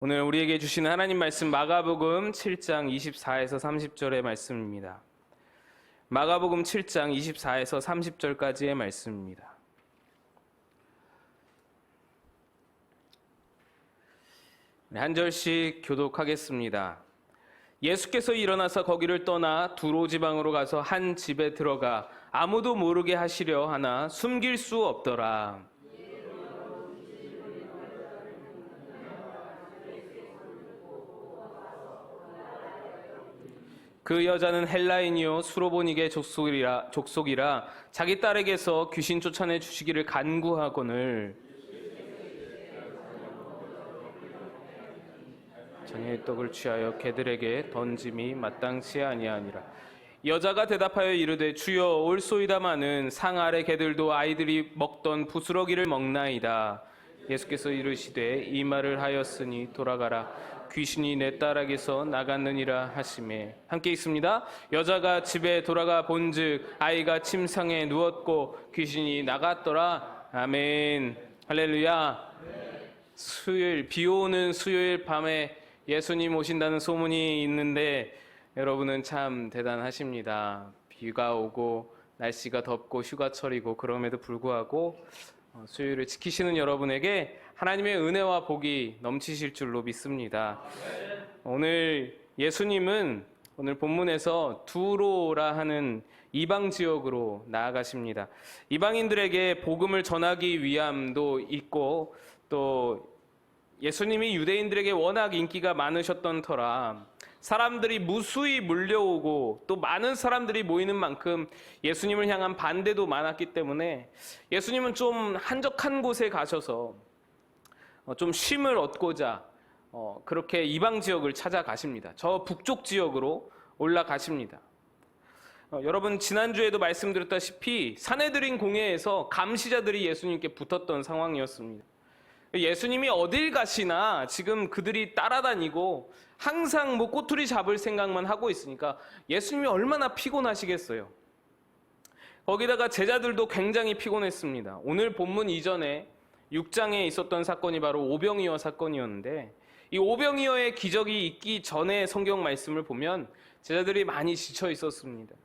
오늘 우리에게 주시는 하나님 말씀 마가복음 7장 24에서 30절의 말씀입니다. 마가복음 7장 24에서 30절까지의 말씀입니다. 한 절씩 교독하겠습니다. 예수께서 일어나서 거기를 떠나 두로 지방으로 가서 한 집에 들어가 아무도 모르게 하시려 하나 숨길 수 없더라. 그 여자는 헬라인이요 수로보니게 족속이라 자기 딸에게서 귀신 쫓아내 주시기를 간구하거늘 전의 떡을 취하여 개들에게 던짐이 마땅치 아니하니라. 여자가 대답하여 이르되 주여 올소이다마는 상 아래 개들도 아이들이 먹던 부스러기를 먹나이다. 예수께서 이르시되 이 말을 하였으니 돌아가라. 귀신이 내 딸에게서 나갔느니라 하시매. 함께 읽습니다. 여자가 집에 돌아가 본즉 아이가 침상에 누웠고 귀신이 나갔더라. 아멘. 할렐루야. 수요일, 비 오는 수요일 밤에 예수님 오신다는 소문이 있는데 여러분은 참 대단하십니다. 비가 오고 날씨가 덥고 휴가철이고 그럼에도 불구하고 수요일을 지키시는 여러분에게 하나님의 은혜와 복이 넘치실 줄로 믿습니다. 오늘 예수님은 오늘 본문에서 두로라 하는 이방 지역으로 나아가십니다. 이방인들에게 복음을 전하기 위함도 있고 또 예수님이 유대인들에게 워낙 인기가 많으셨던 터라 사람들이 무수히 몰려오고 또 많은 사람들이 모이는 만큼 예수님을 향한 반대도 많았기 때문에 예수님은 좀 한적한 곳에 가셔서 좀 쉼을 얻고자 그렇게 이방 지역을 찾아가십니다. 저 북쪽 지역으로 올라가십니다. 여러분 지난주에도 말씀드렸다시피 사내들인 공회에서 감시자들이 예수님께 붙었던 상황이었습니다. 예수님이 어딜 가시나 지금 그들이 따라다니고 항상 꼬투리 잡을 생각만 하고 있으니까 예수님이 얼마나 피곤하시겠어요. 거기다가 제자들도 굉장히 피곤했습니다. 오늘 본문 이전에 6장에 있었던 사건이 바로 오병이어 사건이었는데 이 오병이어의 기적이 있기 전에 성경 말씀을 보면 제자들이 많이 지쳐 있었습니다.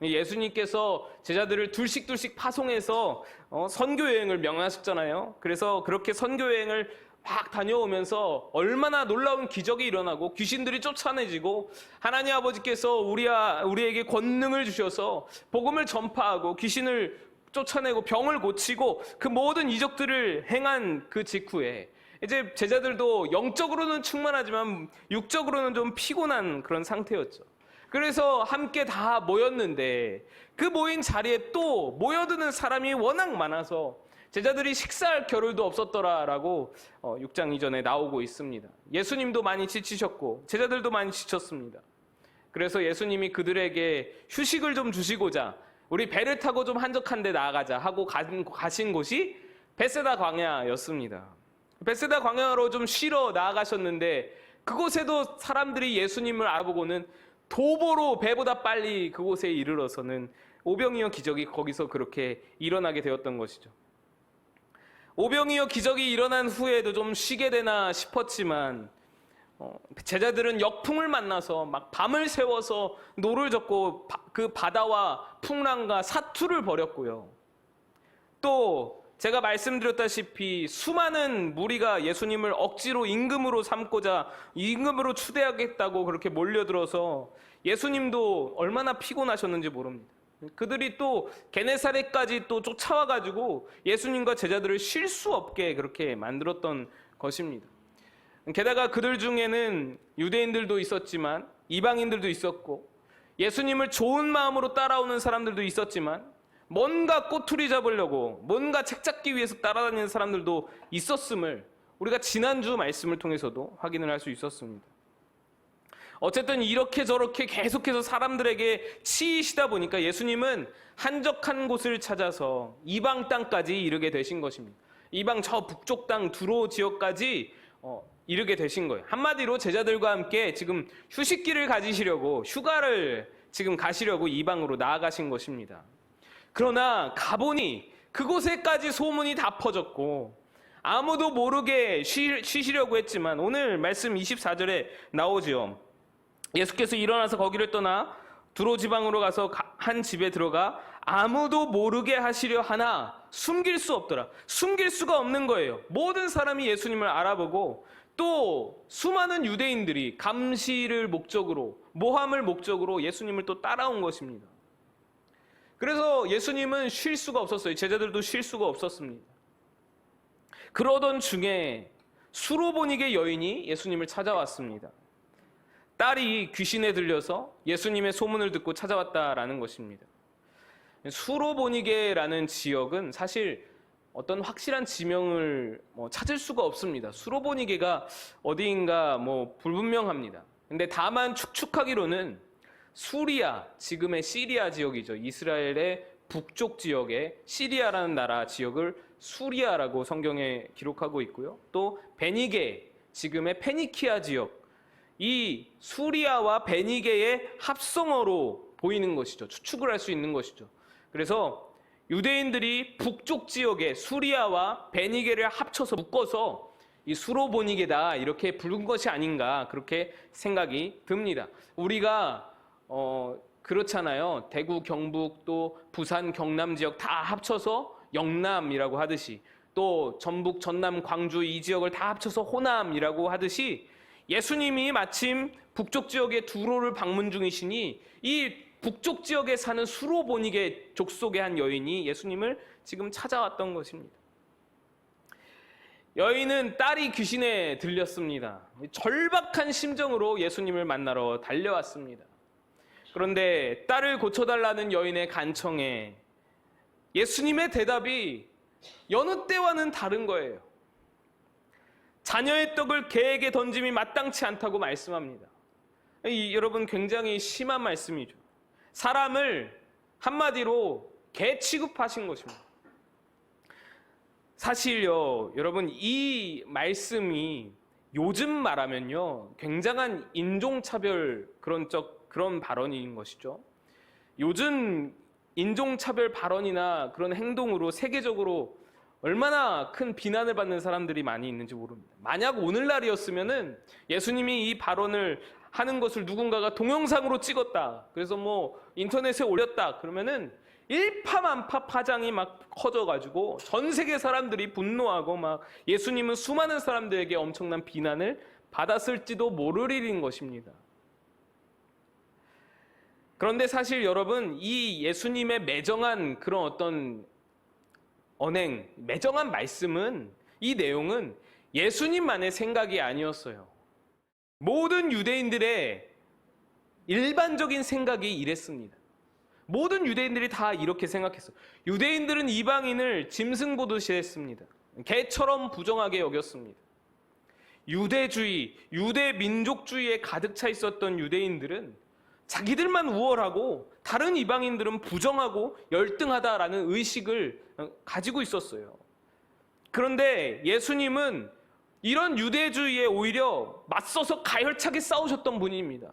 예수님께서 제자들을 둘씩 파송해서 선교 여행을 명하셨잖아요. 그래서 그렇게 선교 여행을 막 다녀오면서 얼마나 놀라운 기적이 일어나고 귀신들이 쫓아내지고 하나님 아버지께서 우리에게 권능을 주셔서 복음을 전파하고 귀신을 쫓아내고 병을 고치고 그 모든 이적들을 행한 그 직후에 이제 제자들도 영적으로는 충만하지만 육적으로는 좀 피곤한 그런 상태였죠. 그래서 함께 다 모였는데 그 모인 자리에 또 모여드는 사람이 워낙 많아서 제자들이 식사할 겨를도 없었더라라고 6장 이전에 나오고 있습니다. 예수님도 많이 지치셨고 제자들도 많이 지쳤습니다. 그래서 예수님이 그들에게 휴식을 좀 주시고자 우리 배를 타고 좀 한적한 데 나아가자 하고 가신 곳이 벳세다 광야였습니다. 벳세다 광야로 좀 쉬러 나아가셨는데 그곳에도 사람들이 예수님을 알아보고는 도보로 배보다 빨리 그곳에 이르러서는 오병이어 기적이 거기서 그렇게 일어나게 되었던 것이죠. 오병이어 기적이 일어난 후에도 좀 쉬게 되나 싶었지만 제자들은 역풍을 만나서 막 밤을 새워서 노를 젓고 그 바다와 풍랑과 사투를 벌였고요. 또 제가 말씀드렸다시피 수많은 무리가 예수님을 억지로 임금으로 삼고자 임금으로 추대하겠다고 그렇게 몰려들어서 예수님도 얼마나 피곤하셨는지 모릅니다. 그들이 또 게네사렛까지 또 쫓아와가지고 예수님과 제자들을 쉴 수 없게 그렇게 만들었던 것입니다. 게다가 그들 중에는 유대인들도 있었지만 이방인들도 있었고 예수님을 좋은 마음으로 따라오는 사람들도 있었지만 뭔가 꼬투리 잡으려고 뭔가 책 잡기 위해서 따라다니는 사람들도 있었음을 우리가 지난주 말씀을 통해서도 확인을 할 수 있었습니다. 어쨌든 이렇게 저렇게 계속해서 사람들에게 치이시다 보니까 예수님은 한적한 곳을 찾아서 이방 땅까지 이르게 되신 것입니다. 이방 저 북쪽 땅 두로 지역까지 이르게 되신 거예요. 한마디로 제자들과 함께 지금 휴식기를 가지시려고 휴가를 지금 가시려고 이방으로 나아가신 것입니다. 그러나 가보니 그곳에까지 소문이 다 퍼졌고 아무도 모르게 쉬시려고 했지만 오늘 말씀 24절에 나오죠. 예수께서 일어나서 거기를 떠나 두로 지방으로 가서 한 집에 들어가 아무도 모르게 하시려 하나 숨길 수 없더라. 숨길 수가 없는 거예요. 모든 사람이 예수님을 알아보고 또 수많은 유대인들이 감시를 목적으로, 모함을 목적으로 예수님을 또 따라온 것입니다. 그래서 예수님은 쉴 수가 없었어요. 제자들도 쉴 수가 없었습니다. 그러던 중에 수로보니게 여인이 예수님을 찾아왔습니다. 딸이 귀신에 들려서 예수님의 소문을 듣고 찾아왔다라는 것입니다. 수로보니게라는 지역은 사실 어떤 확실한 지명을 찾을 수가 없습니다. 수로보니게가 어디인가 불분명합니다. 근데 다만 축축하기로는 수리아, 지금의 시리아 지역이죠. 이스라엘의 북쪽 지역의 시리아라는 나라 지역을 수리아라고 성경에 기록하고 있고요. 또 베니게, 지금의 페니키아 지역, 이 수리아와 베니게의 합성어로 보이는 것이죠. 추측을 할 수 있는 것이죠. 그래서 유대인들이 북쪽 지역의 수리아와 베니게를 합쳐서 묶어서 이 수로보니게다 이렇게 부른 것이 아닌가 그렇게 생각이 듭니다. 우리가 그렇잖아요. 대구, 경북, 또 부산, 경남 지역 다 합쳐서 영남이라고 하듯이 또 전북, 전남, 광주 이 지역을 다 합쳐서 호남이라고 하듯이 예수님이 마침 북쪽 지역의 두로를 방문 중이시니 이 북쪽 지역에 사는 수로보니게 족속의 한 여인이 예수님을 지금 찾아왔던 것입니다. 여인은 딸이 귀신에 들렸습니다. 절박한 심정으로 예수님을 만나러 달려왔습니다. 그런데 딸을 고쳐달라는 여인의 간청에 예수님의 대답이 여느 때와는 다른 거예요. 자녀의 떡을 개에게 던짐이 마땅치 않다고 말씀합니다. 여러분 굉장히 심한 말씀이죠. 사람을 한마디로 개 취급하신 것입니다. 사실요, 여러분 이 말씀이 요즘 말하면요 굉장한 인종차별 그런 발언인 것이죠. 요즘 인종차별 발언이나 그런 행동으로 세계적으로 얼마나 큰 비난을 받는 사람들이 많이 있는지 모릅니다. 만약 오늘날이었으면은 예수님이 이 발언을 하는 것을 누군가가 동영상으로 찍었다. 그래서 인터넷에 올렸다. 그러면은 일파만파 파장이 막 커져가지고 전 세계 사람들이 분노하고 막 예수님은 수많은 사람들에게 엄청난 비난을 받았을지도 모를 일인 것입니다. 그런데 사실 여러분 이 예수님의 매정한 그런 어떤 언행, 매정한 말씀은 이 내용은 예수님만의 생각이 아니었어요. 모든 유대인들의 일반적인 생각이 이랬습니다. 모든 유대인들이 다 이렇게 생각했어요. 유대인들은 이방인을 짐승 보듯이 했습니다. 개처럼 부정하게 여겼습니다. 유대주의, 유대 민족주의에 가득 차 있었던 유대인들은 자기들만 우월하고 다른 이방인들은 부정하고 열등하다라는 의식을 가지고 있었어요. 그런데 예수님은 이런 유대주의에 오히려 맞서서 가열차게 싸우셨던 분입니다.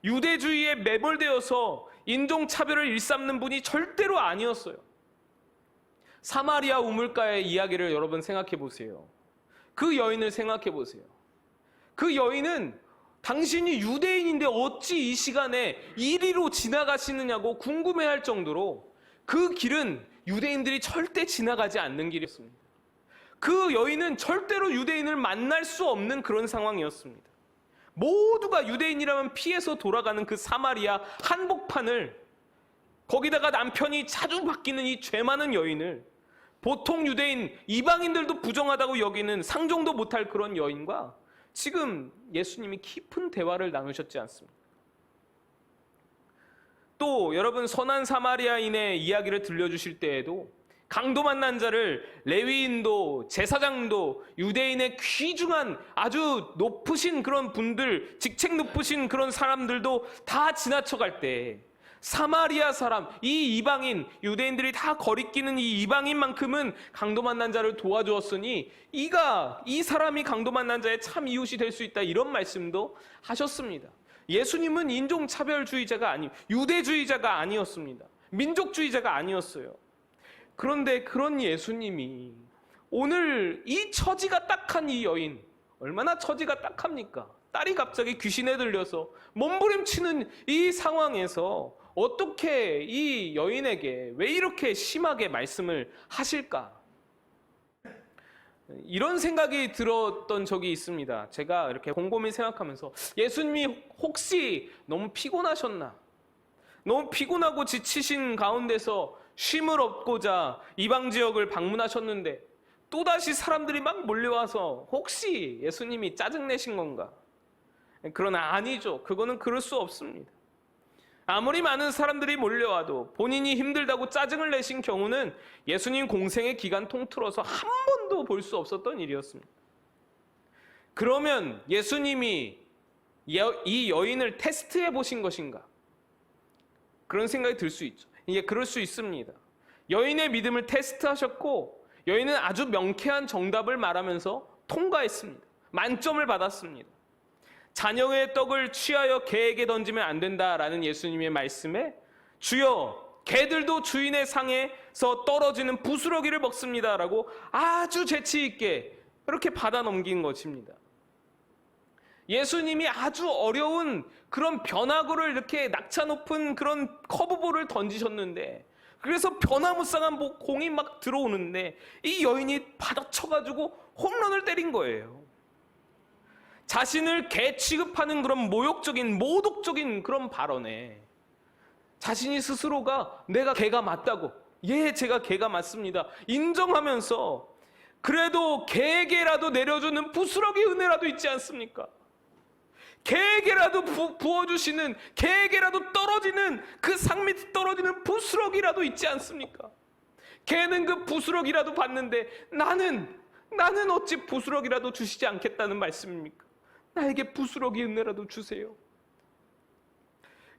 유대주의에 매몰되어서 인종차별을 일삼는 분이 절대로 아니었어요. 사마리아 우물가의 이야기를 여러분 생각해 보세요. 그 여인을 생각해 보세요. 그 여인은 당신이 유대인인데 어찌 이 시간에 이리로 지나가시느냐고 궁금해할 정도로 그 길은 유대인들이 절대 지나가지 않는 길이었습니다. 그 여인은 절대로 유대인을 만날 수 없는 그런 상황이었습니다. 모두가 유대인이라면 피해서 돌아가는 그 사마리아 한복판을, 거기다가 남편이 자주 바뀌는 이 죄 많은 여인을, 보통 유대인 이방인들도 부정하다고 여기는 상종도 못할 그런 여인과 지금 예수님이 깊은 대화를 나누셨지 않습니까? 또 여러분 선한 사마리아인의 이야기를 들려주실 때에도 강도 만난 자를 레위인도 제사장도 유대인의 귀중한 아주 높으신 그런 분들, 직책 높으신 그런 사람들도 다 지나쳐갈 때 사마리아 사람, 이 이방인, 유대인들이 다 거리끼는 이 이방인만큼은 강도 만난 자를 도와주었으니 이 사람이 강도 만난 자의 참 이웃이 될 수 있다, 이런 말씀도 하셨습니다. 예수님은 인종차별주의자가 유대주의자가 아니었습니다. 민족주의자가 아니었어요. 그런데 그런 예수님이 오늘 이 처지가 딱한 이 여인, 얼마나 처지가 딱합니까? 딸이 갑자기 귀신에 들려서 몸부림치는 이 상황에서 어떻게 이 여인에게 왜 이렇게 심하게 말씀을 하실까? 이런 생각이 들었던 적이 있습니다. 제가 이렇게 곰곰이 생각하면서 예수님이 혹시 너무 피곤하셨나? 너무 피곤하고 지치신 가운데서 쉼을 얻고자 이방 지역을 방문하셨는데 또다시 사람들이 막 몰려와서 혹시 예수님이 짜증내신 건가? 그러나 아니죠. 그거는 그럴 수 없습니다. 아무리 많은 사람들이 몰려와도 본인이 힘들다고 짜증을 내신 경우는 예수님 공생의 기간 통틀어서 한 번도 볼 수 없었던 일이었습니다. 그러면 예수님이 이 여인을 테스트해 보신 것인가? 그런 생각이 들 수 있죠. 이게 그럴 수 있습니다. 여인의 믿음을 테스트하셨고 여인은 아주 명쾌한 정답을 말하면서 통과했습니다. 만점을 받았습니다. 자녀의 떡을 취하여 개에게 던지면 안 된다라는 예수님의 말씀에 주여 개들도 주인의 상에서 떨어지는 부스러기를 먹습니다라고 아주 재치 있게 이렇게 받아 넘긴 것입니다. 예수님이 아주 어려운 그런 변화구를 이렇게 낙차 높은 그런 커브볼을 던지셨는데 그래서 변화무쌍한 공이 막 들어오는데 이 여인이 받아쳐가지고 홈런을 때린 거예요. 자신을 개 취급하는 그런 모욕적인 모독적인 그런 발언에 자신이 스스로가 내가 개가 맞다고, 예 제가 개가 맞습니다 인정하면서 그래도 개에게라도 내려주는 부스러기 은혜라도 있지 않습니까? 개에게라도 부어주시는, 개에게라도 떨어지는 그 상 밑에 떨어지는 부스러기라도 있지 않습니까? 개는 그 부스러기라도 받는데 나는 어찌 부스러기라도 주시지 않겠다는 말씀입니까? 나에게 부스러기 은혜라도 주세요.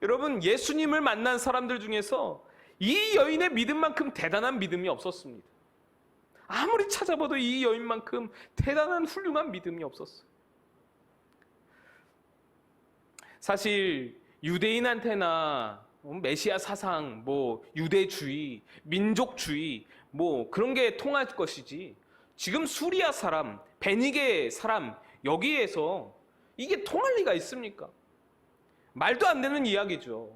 여러분, 예수님을 만난 사람들 중에서 이 여인의 믿음만큼 대단한 믿음이 없었습니다. 아무리 찾아봐도 이 여인만큼 대단한 훌륭한 믿음이 없었어요. 사실 유대인한테나 메시아 사상, 유대주의, 민족주의 그런 게 통할 것이지 지금 수리아 사람, 베니게 사람 여기에서 이게 통할 리가 있습니까? 말도 안 되는 이야기죠.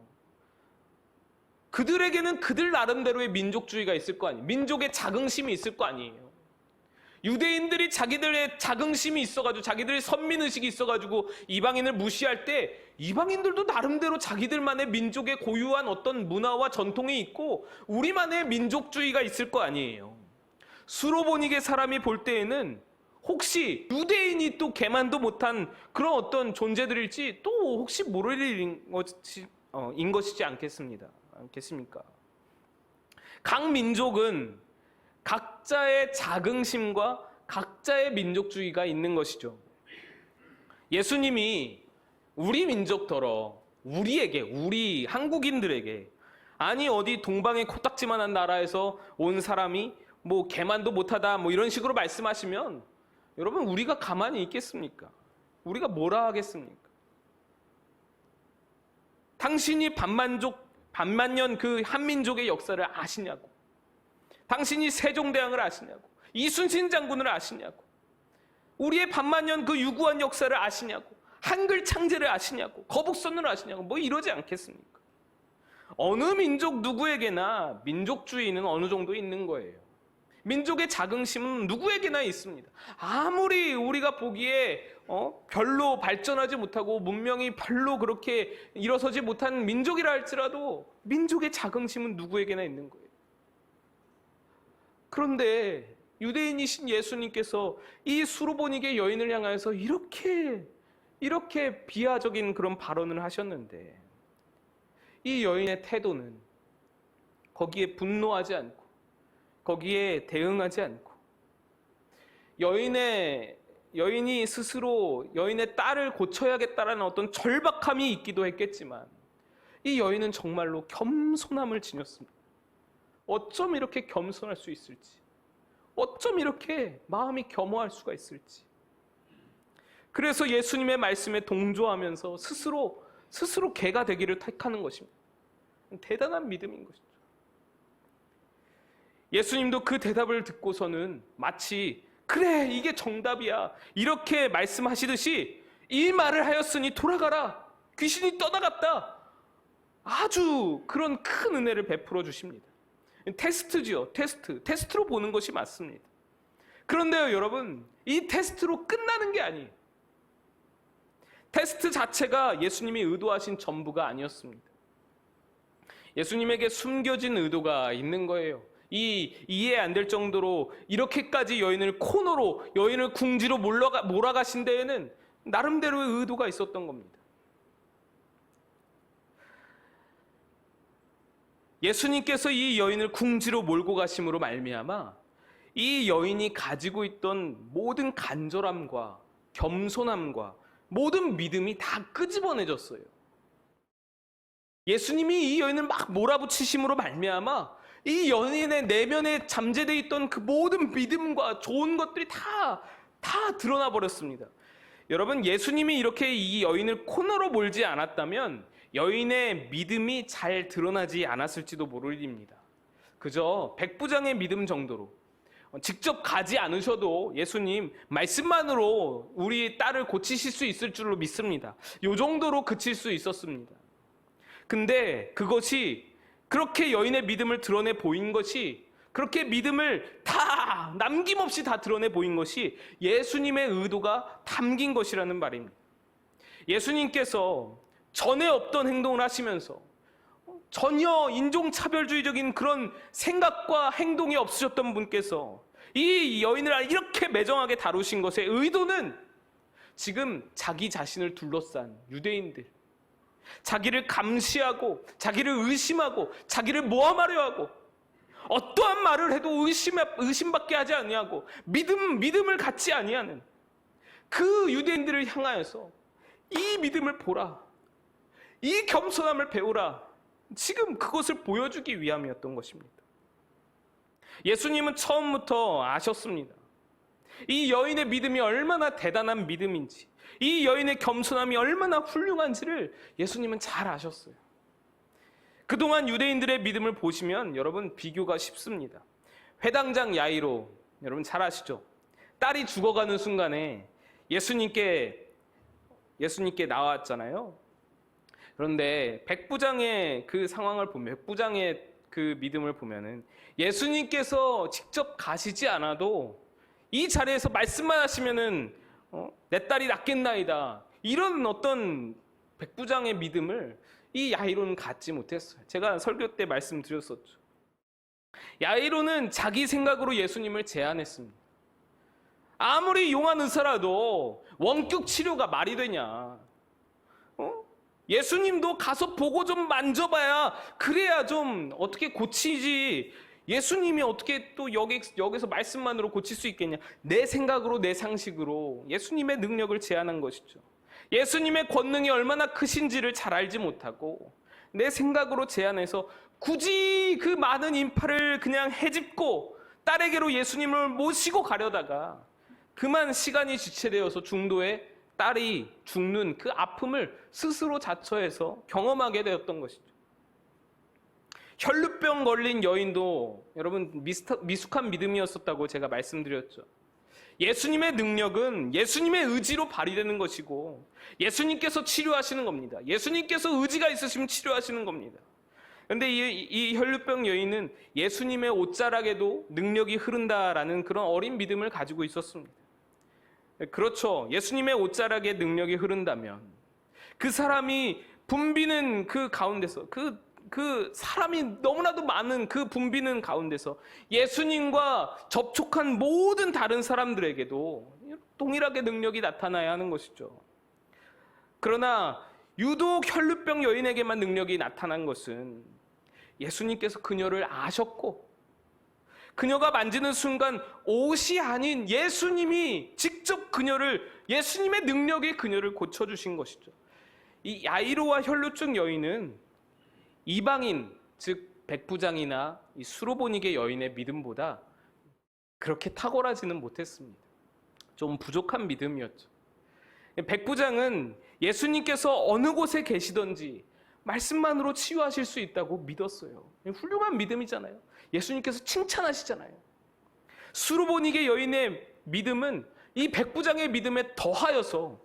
그들에게는 그들 나름대로의 민족주의가 있을 거 아니에요. 민족의 자긍심이 있을 거 아니에요. 유대인들이 자기들의 자긍심이 있어가지고 자기들의 선민의식이 있어가지고 이방인을 무시할 때 이방인들도 나름대로 자기들만의 민족의 고유한 어떤 문화와 전통이 있고 우리만의 민족주의가 있을 거 아니에요. 수로보니게 사람이 볼 때에는 혹시 유대인이 또 개만도 못한 그런 어떤 존재들일지 또 혹시 모를 일인 것이지 않겠습니까? 각 민족은 각자의 자긍심과 각자의 민족주의가 있는 것이죠. 예수님이 우리 민족더러 우리 한국인들에게 아니 어디 동방의 코딱지만한 나라에서 온 사람이 개만도 못하다 이런 식으로 말씀하시면 여러분 우리가 가만히 있겠습니까? 우리가 뭐라 하겠습니까? 당신이 반만년 그 한민족의 역사를 아시냐고? 당신이 세종대왕을 아시냐고? 이순신 장군을 아시냐고? 우리의 반만년 그 유구한 역사를 아시냐고? 한글 창제를 아시냐고? 거북선을 아시냐고? 이러지 않겠습니까? 어느 민족 누구에게나 민족주의는 어느 정도 있는 거예요. 민족의 자긍심은 누구에게나 있습니다. 아무리 우리가 보기에 별로 발전하지 못하고 문명이 별로 그렇게 일어서지 못한 민족이라 할지라도 민족의 자긍심은 누구에게나 있는 거예요. 그런데 유대인이신 예수님께서 이 수로보니게 여인을 향하여서 이렇게 비하적인 그런 발언을 하셨는데 이 여인의 태도는 거기에 분노하지 않고 거기에 대응하지 않고 여인이 스스로 여인의 딸을 고쳐야겠다라는 어떤 절박함이 있기도 했겠지만 이 여인은 정말로 겸손함을 지녔습니다. 어쩜 이렇게 겸손할 수 있을지, 어쩜 이렇게 마음이 겸허할 수가 있을지. 그래서 예수님의 말씀에 동조하면서 스스로 개가 되기를 택하는 것입니다. 대단한 믿음인 것이죠. 예수님도 그 대답을 듣고서는 마치 그래 이게 정답이야 이렇게 말씀하시듯이 이 말을 하였으니 돌아가라 귀신이 떠나갔다 아주 그런 큰 은혜를 베풀어 주십니다. 테스트지요. 테스트로 보는 것이 맞습니다. 그런데요 여러분 이 테스트로 끝나는 게 아니에요. 테스트 자체가 예수님이 의도하신 전부가 아니었습니다. 예수님에게 숨겨진 의도가 있는 거예요. 이해 안 될 정도로 이렇게까지 여인을 코너로 여인을 궁지로 몰아가신 데에는 나름대로의 의도가 있었던 겁니다. 예수님께서 이 여인을 궁지로 몰고 가심으로 말미암아 이 여인이 가지고 있던 모든 간절함과 겸손함과 모든 믿음이 다 끄집어내졌어요. 예수님이 이 여인을 막 몰아붙이심으로 말미암아 이 여인의 내면에 잠재되어 있던 그 모든 믿음과 좋은 것들이 다 드러나 버렸습니다. 여러분 예수님이 이렇게 이 여인을 코너로 몰지 않았다면 여인의 믿음이 잘 드러나지 않았을지도 모를 일입니다. 그저 백부장의 믿음 정도로 직접 가지 않으셔도 예수님 말씀만으로 우리 딸을 고치실 수 있을 줄로 믿습니다. 이 정도로 그칠 수 있었습니다. 근데 그것이 그렇게 여인의 믿음을 드러내 보인 것이 그렇게 믿음을 다 남김없이 다 드러내 보인 것이 예수님의 의도가 담긴 것이라는 말입니다. 예수님께서 전에 없던 행동을 하시면서 전혀 인종차별주의적인 그런 생각과 행동이 없으셨던 분께서 이 여인을 이렇게 매정하게 다루신 것의 의도는 지금 자기 자신을 둘러싼 유대인들, 자기를 감시하고 자기를 의심하고 자기를 모함하려 하고 어떠한 말을 해도 의심받게 하지 아니하고 믿음을 갖지 아니하는 그 유대인들을 향하여서 이 믿음을 보라, 이 겸손함을 배우라, 지금 그것을 보여주기 위함이었던 것입니다. 예수님은 처음부터 아셨습니다. 이 여인의 믿음이 얼마나 대단한 믿음인지, 이 여인의 겸손함이 얼마나 훌륭한지를 예수님은 잘 아셨어요. 그동안 유대인들의 믿음을 보시면 여러분 비교가 쉽습니다. 회당장 야이로 여러분 잘 아시죠? 딸이 죽어가는 순간에 예수님께 나왔잖아요. 그런데 백부장의 그 상황을 보면, 백부장의 그 믿음을 보면은 예수님께서 직접 가시지 않아도 이 자리에서 말씀만 하시면은 내 딸이 낫겠나이다, 이런 어떤 백부장의 믿음을 이 야이로는 갖지 못했어요. 제가 설교 때 말씀드렸었죠. 야이로는 자기 생각으로 예수님을 제안했습니다. 아무리 용한 의사라도 원격 치료가 말이 되냐? 예수님도 가서 보고 좀 만져봐야 그래야 좀 어떻게 고치지. 예수님이 어떻게 또 여기서 말씀만으로 고칠 수 있겠냐. 내 생각으로 내 상식으로 예수님의 능력을 제안한 것이죠. 예수님의 권능이 얼마나 크신지를 잘 알지 못하고 내 생각으로 제안해서 굳이 그 많은 인파를 그냥 헤집고 딸에게로 예수님을 모시고 가려다가 그만 시간이 지체되어서 중도에 딸이 죽는 그 아픔을 스스로 자처해서 경험하게 되었던 것이죠. 혈루병 걸린 여인도 여러분 미숙한 믿음이었었다고 제가 말씀드렸죠. 예수님의 능력은 예수님의 의지로 발휘되는 것이고 예수님께서 치료하시는 겁니다. 예수님께서 의지가 있으시면 치료하시는 겁니다. 그런데 이 혈루병 여인은 예수님의 옷자락에도 능력이 흐른다라는 그런 어린 믿음을 가지고 있었습니다. 그렇죠. 예수님의 옷자락에 능력이 흐른다면 그 사람이 붐비는 그 가운데서 그 사람이 너무나도 많은 그 붐비는 가운데서 예수님과 접촉한 모든 다른 사람들에게도 동일하게 능력이 나타나야 하는 것이죠. 그러나 유독 혈루병 여인에게만 능력이 나타난 것은 예수님께서 그녀를 아셨고 그녀가 만지는 순간 옷이 아닌 예수님이 직접 예수님의 능력이 그녀를 고쳐주신 것이죠. 이 야이로와 혈루증 여인은 이방인, 즉 백부장이나 이 수로보니게 여인의 믿음보다 그렇게 탁월하지는 못했습니다. 좀 부족한 믿음이었죠. 백부장은 예수님께서 어느 곳에 계시던지 말씀만으로 치유하실 수 있다고 믿었어요. 훌륭한 믿음이잖아요. 예수님께서 칭찬하시잖아요. 수르보니게 여인의 믿음은 이 백부장의 믿음에 더하여서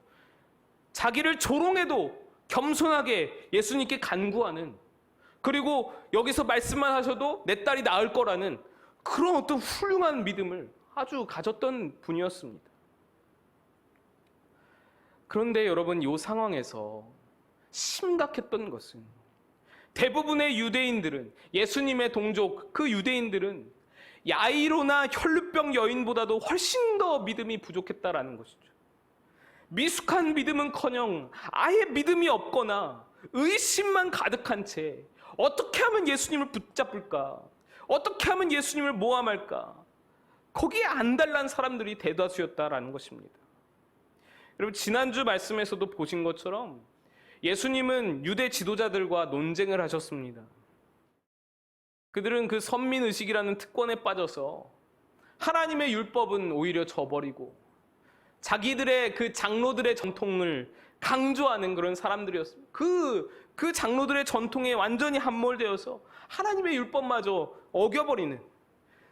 자기를 조롱해도 겸손하게 예수님께 간구하는, 그리고 여기서 말씀만 하셔도 내 딸이 나을 거라는 그런 어떤 훌륭한 믿음을 아주 가졌던 분이었습니다. 그런데 여러분, 이 상황에서 심각했던 것은 대부분의 유대인들은, 예수님의 동족 그 유대인들은 야이로나 혈루병 여인보다도 훨씬 더 믿음이 부족했다라는 것이죠. 미숙한 믿음은커녕 아예 믿음이 없거나 의심만 가득한 채 어떻게 하면 예수님을 붙잡을까, 어떻게 하면 예수님을 모함할까, 거기에 안달난 사람들이 대다수였다라는 것입니다. 여러분, 지난주 말씀에서도 보신 것처럼 예수님은 유대 지도자들과 논쟁을 하셨습니다. 그들은 그 선민의식이라는 특권에 빠져서 하나님의 율법은 오히려 저버리고 자기들의 그 장로들의 전통을 강조하는 그런 사람들이었습니다. 그 장로들의 전통에 완전히 함몰되어서 하나님의 율법마저 어겨버리는,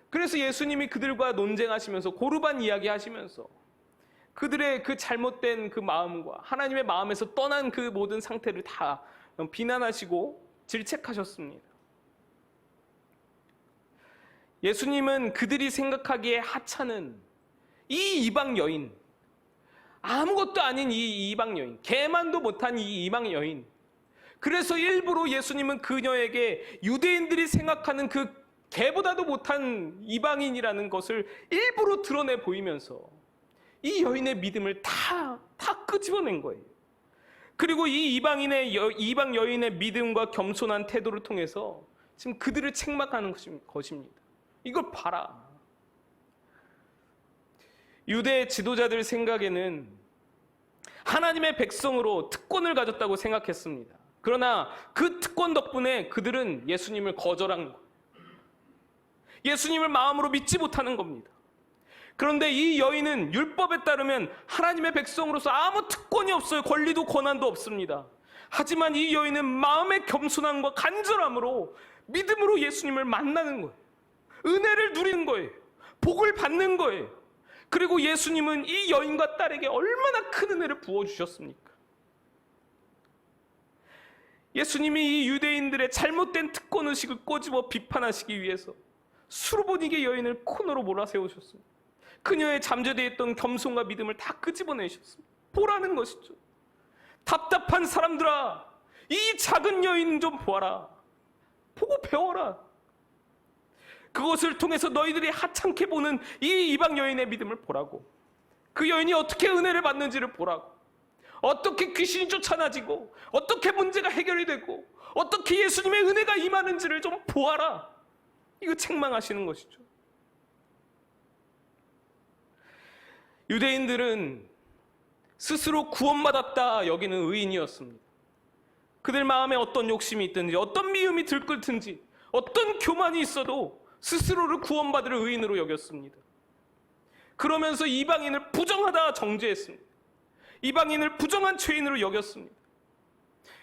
그래서 예수님이 그들과 논쟁하시면서 고르반 이야기하시면서 그들의 그 잘못된 그 마음과 하나님의 마음에서 떠난 그 모든 상태를 다 비난하시고 질책하셨습니다. 예수님은 그들이 생각하기에 하찮은 이 이방 여인, 아무것도 아닌 이 이방 여인, 개만도 못한 이 이방 여인, 그래서 일부러 예수님은 그녀에게 유대인들이 생각하는 그 개보다도 못한 이방인이라는 것을 일부러 드러내 보이면서 이 여인의 믿음을 다 끄집어낸 거예요. 그리고 이 이방 여인의 믿음과 겸손한 태도를 통해서 지금 그들을 책망하는 것입니다. 이걸 봐라. 유대 지도자들 생각에는 하나님의 백성으로 특권을 가졌다고 생각했습니다. 그러나 그 특권 덕분에 그들은 예수님을 거절한 거예요. 예수님을 마음으로 믿지 못하는 겁니다. 그런데 이 여인은 율법에 따르면 하나님의 백성으로서 아무 특권이 없어요. 권리도 권한도 없습니다. 하지만 이 여인은 마음의 겸손함과 간절함으로 믿음으로 예수님을 만나는 거예요. 은혜를 누리는 거예요. 복을 받는 거예요. 그리고 예수님은 이 여인과 딸에게 얼마나 큰 은혜를 부어주셨습니까? 예수님이 이 유대인들의 잘못된 특권의식을 꼬집어 비판하시기 위해서 수르보니게 여인을 코너로 몰아세우셨습니다. 그녀의 잠재되어 있던 겸손과 믿음을 다 끄집어내셨습니다. 보라는 것이죠. 답답한 사람들아, 이 작은 여인 좀 보아라. 보고 배워라. 그것을 통해서 너희들이 하찮게 보는 이 이방 여인의 믿음을 보라고. 그 여인이 어떻게 은혜를 받는지를 보라고. 어떻게 귀신이 쫓아나지고 어떻게 문제가 해결이 되고 어떻게 예수님의 은혜가 임하는지를 좀 보아라. 이거 책망하시는 것이죠. 유대인들은 스스로 구원받았다 여기는 의인이었습니다. 그들 마음에 어떤 욕심이 있든지 어떤 미움이 들끓든지 어떤 교만이 있어도 스스로를 구원받을 의인으로 여겼습니다. 그러면서 이방인을 부정하다 정죄했습니다. 이방인을 부정한 죄인으로 여겼습니다.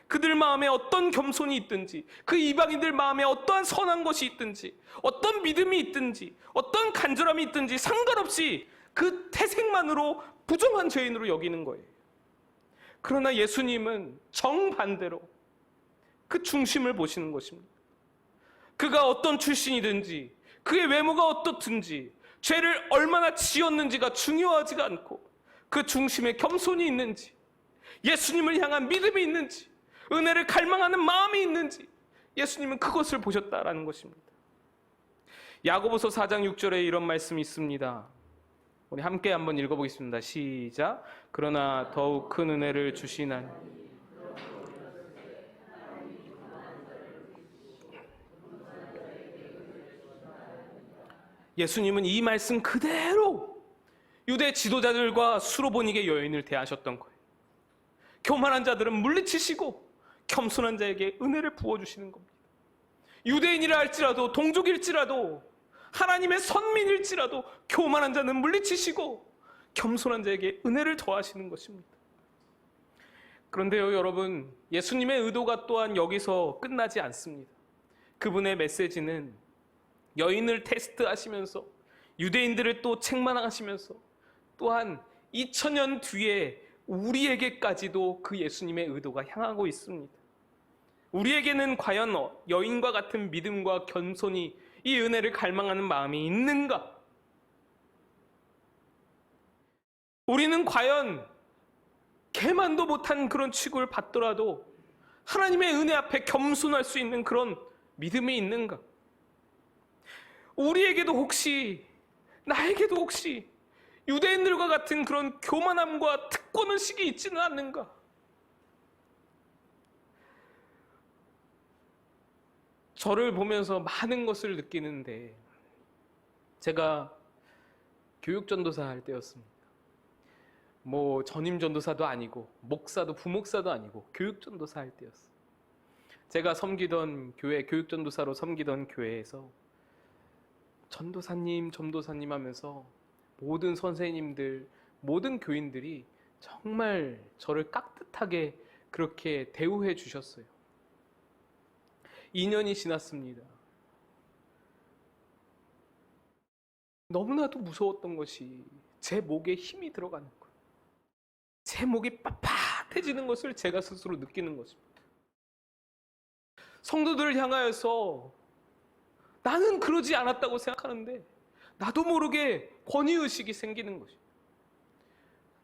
그들 마음에 어떤 겸손이 있든지, 그 이방인들 마음에 어떠한 선한 것이 있든지, 어떤 믿음이 있든지, 어떤 간절함이 있든지 상관없이 그 태생만으로 부정한 죄인으로 여기는 거예요. 그러나 예수님은 정반대로 그 중심을 보시는 것입니다. 그가 어떤 출신이든지, 그의 외모가 어떻든지, 죄를 얼마나 지었는지가 중요하지가 않고 그 중심에 겸손이 있는지, 예수님을 향한 믿음이 있는지, 은혜를 갈망하는 마음이 있는지 예수님은 그것을 보셨다라는 것입니다. 야고보서 4장 6절에 이런 말씀이 있습니다. 우리 함께 한번 읽어보겠습니다. 시작. 그러나 더욱 큰 은혜를 주시나니 예수님은 이 말씀 그대로 유대 지도자들과 수르보니게 여인을 대하셨던 거예요. 교만한 자들은 물리치시고 겸손한 자에게 은혜를 부어주시는 겁니다. 유대인이라 할지라도 동족일지라도 하나님의 선민일지라도 교만한 자는 물리치시고 겸손한 자에게 은혜를 더하시는 것입니다. 그런데요, 여러분, 예수님의 의도가 또한 여기서 끝나지 않습니다. 그분의 메시지는 여인을 테스트하시면서 유대인들을 또 책망하시면서 또한 2000년 뒤에 우리에게까지도 그 예수님의 의도가 향하고 있습니다. 우리에게는 과연 여인과 같은 믿음과 겸손이 이 은혜를 갈망하는 마음이 있는가? 우리는 과연 개만도 못한 그런 취급을 받더라도 하나님의 은혜 앞에 겸손할 수 있는 그런 믿음이 있는가? 우리에게도 혹시, 나에게도 혹시 유대인들과 같은 그런 교만함과 특권의식이 있지는 않는가? 저를 보면서 많은 것을 느끼는데, 제가 교육전도사 할 때였습니다. 전임 전도사도 아니고 목사도 부목사도 아니고 교육전도사 할 때였어요. 제가 섬기던 교회, 교육전도사로 섬기던 교회에서 전도사님 하면서 모든 선생님들, 모든 교인들이 정말 저를 깍듯하게 그렇게 대우해 주셨어요. 2년이 지났습니다. 너무나도 무서웠던 것이 제 목에 힘이 들어가는 거예요. 제 목이 빳빳해지는 것을 제가 스스로 느끼는 것입니다. 성도들을 향하여서 나는 그러지 않았다고 생각하는데 나도 모르게 권위의식이 생기는 것이에요.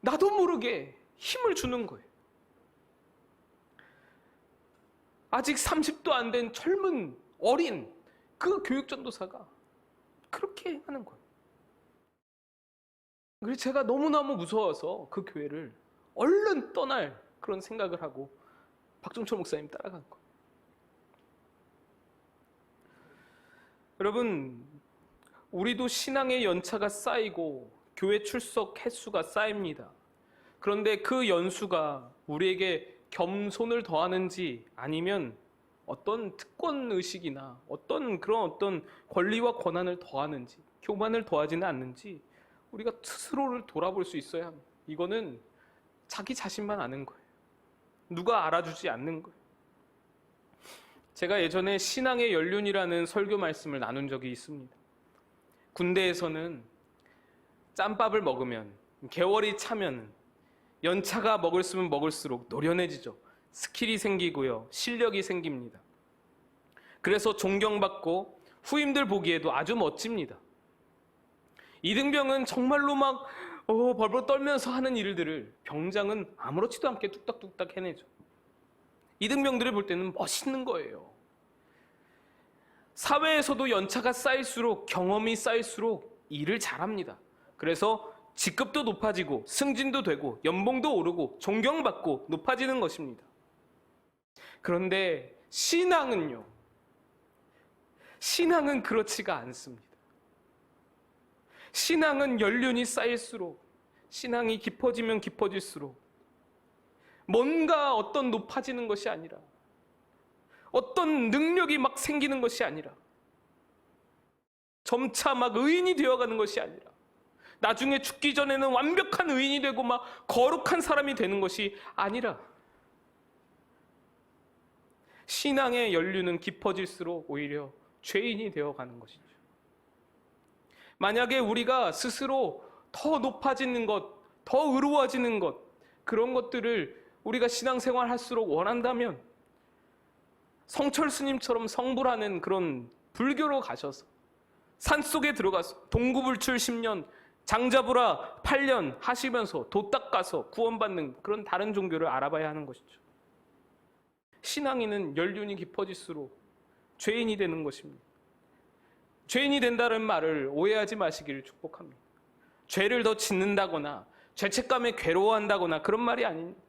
나도 모르게 힘을 주는 거예요. 아직 30도 안 된 젊은 어린 그 교육전도사가 그렇게 하는 거예요. 그래서 제가 너무너무 무서워서 그 교회를 얼른 떠날 그런 생각을 하고 박종철 목사님 따라간 거예요. 여러분, 우리도 신앙의 연차가 쌓이고 교회 출석 횟수가 쌓입니다. 그런데 그 연수가 우리에게 겸손을 더하는지 아니면 어떤 특권의식이나 어떤 권리와 권한을 더하는지, 교만을 더하지는 않는지 우리가 스스로를 돌아볼 수 있어야 합니다. 이거는 자기 자신만 아는 거예요. 누가 알아주지 않는 거예요. 제가 예전에 신앙의 연륜이라는 설교 말씀을 나눈 적이 있습니다. 군대에서는 짬밥을 먹으면, 개월이 차면 연차가 먹을수록 먹을수록 노련해지죠. 스킬이 생기고요. 실력이 생깁니다. 그래서 존경받고 후임들 보기에도 아주 멋집니다. 이등병은 정말로 막 벌벌 떨면서 하는 일들을 병장은 아무렇지도 않게 뚝딱뚝딱 해내죠. 이등병들을 볼 때는 멋있는 거예요. 사회에서도 연차가 쌓일수록, 경험이 쌓일수록 일을 잘합니다. 그래서 직급도 높아지고 승진도 되고 연봉도 오르고 존경받고 높아지는 것입니다. 그런데 신앙은요, 신앙은 그렇지가 않습니다. 신앙은 연륜이 쌓일수록, 신앙이 깊어지면 깊어질수록 뭔가 어떤 높아지는 것이 아니라, 어떤 능력이 막 생기는 것이 아니라, 점차 막 의인이 되어가는 것이 아니라, 나중에 죽기 전에는 완벽한 의인이 되고 막 거룩한 사람이 되는 것이 아니라, 신앙의 연륜은 깊어질수록 오히려 죄인이 되어가는 것이죠. 만약에 우리가 스스로 더 높아지는 것, 더 의로워지는 것, 그런 것들을 우리가 신앙생활 할수록 원한다면 성철 스님처럼 성불하는 그런 불교로 가셔서 산속에 들어가서 동구불출 10년, 장자부라 8년 하시면서 도 닦아서 구원받는 그런 다른 종교를 알아봐야 하는 것이죠. 신앙인은 연륜이 깊어질수록 죄인이 되는 것입니다. 죄인이 된다는 말을 오해하지 마시기를 축복합니다. 죄를 더 짓는다거나 죄책감에 괴로워한다거나 그런 말이 아닙니다.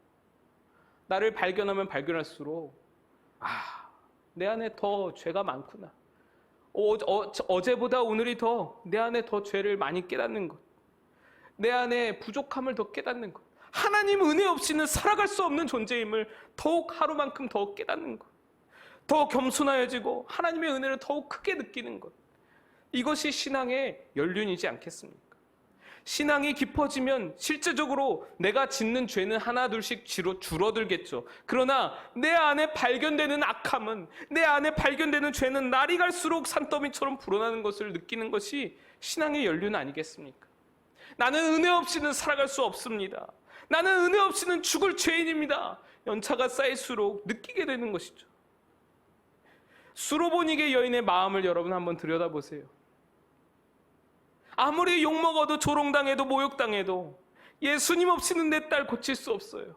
나를 발견하면 발견할수록 내 안에 더 죄가 많구나. 어제보다 오늘이 더 내 안에 더 죄를 많이 깨닫는 것, 내 안에 부족함을 더 깨닫는 것, 하나님 은혜 없이는 살아갈 수 없는 존재임을 더욱 하루만큼 더 깨닫는 것, 더 겸손해지고 하나님의 은혜를 더욱 크게 느끼는 것, 이것이 신앙의 연륜이지 않겠습니까? 신앙이 깊어지면 실제적으로 내가 짓는 죄는 하나 둘씩 줄어들겠죠. 그러나 내 안에 발견되는 악함은, 내 안에 발견되는 죄는 날이 갈수록 산더미처럼 불어나는 것을 느끼는 것이 신앙의 연륜 아니겠습니까? 나는 은혜 없이는 살아갈 수 없습니다. 나는 은혜 없이는 죽을 죄인입니다. 연차가 쌓일수록 느끼게 되는 것이죠. 수로보니게 여인의 마음을 여러분 한번 들여다보세요. 아무리 욕먹어도 조롱당해도 모욕당해도 예수님 없이는 내 딸 고칠 수 없어요.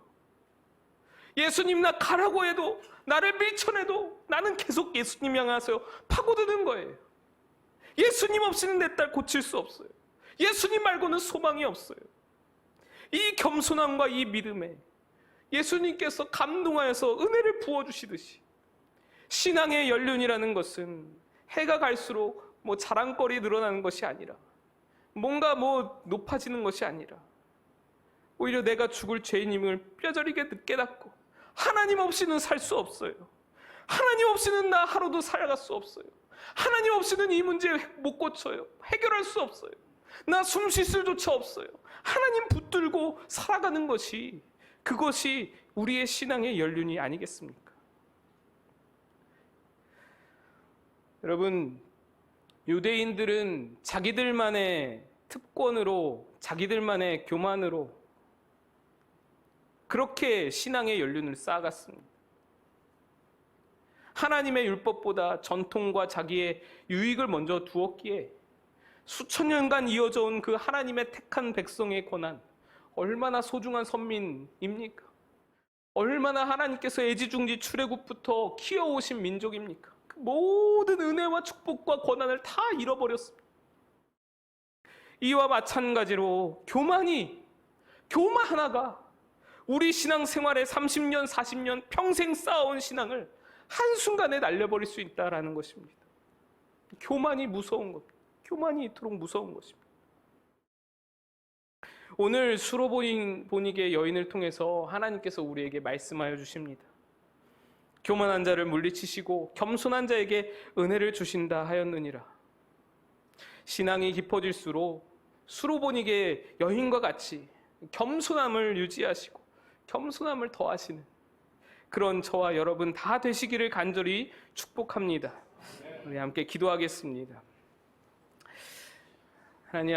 예수님 나 가라고 해도, 나를 밀쳐내도 나는 계속 예수님 향해서 파고드는 거예요. 예수님 없이는 내 딸 고칠 수 없어요. 예수님 말고는 소망이 없어요. 이 겸손함과 이 믿음에 예수님께서 감동하여서 은혜를 부어주시듯이, 신앙의 연륜이라는 것은 해가 갈수록 자랑거리 늘어나는 것이 아니라, 뭔가 높아지는 것이 아니라, 오히려 내가 죽을 죄인임을 뼈저리게 깨닫고, 하나님 없이는 살 수 없어요. 하나님 없이는 나 하루도 살아갈 수 없어요. 하나님 없이는 이 문제 못 고쳐요. 해결할 수 없어요. 나 숨 쉴 수조차 없어요. 하나님 붙들고 살아가는 것이, 그것이 우리의 신앙의 연륜이 아니겠습니까? 여러분, 유대인들은 자기들만의 특권으로, 자기들만의 교만으로 그렇게 신앙의 연륜을 쌓아갔습니다. 하나님의 율법보다 전통과 자기의 유익을 먼저 두었기에 수천 년간 이어져 온 그 하나님의 택한 백성의 권한, 얼마나 소중한 선민입니까? 얼마나 하나님께서 애지중지 출애굽부터 키워오신 민족입니까? 그 모든 은혜와 축복과 권한을 다 잃어버렸습니다. 이와 마찬가지로 교만 하나가 우리 신앙생활의 30년, 40년 평생 쌓아온 신앙을 한순간에 날려버릴 수 있다는 것입니다. 교만이 무서운 것, 교만이 이토록 무서운 것입니다. 오늘 수로보니게 여인을 통해서 하나님께서 우리에게 말씀하여 주십니다. 교만한 자를 물리치시고 겸손한 자에게 은혜를 주신다 하였느니라. 신앙이 깊어질수록 수로보니게 여인과 같이 겸손함을 유지하시고 겸손함을 더하시는 그런 저와 여러분 다 되시기를 간절히 축복합니다. 우리 함께 기도하겠습니다. 하나님 아버지,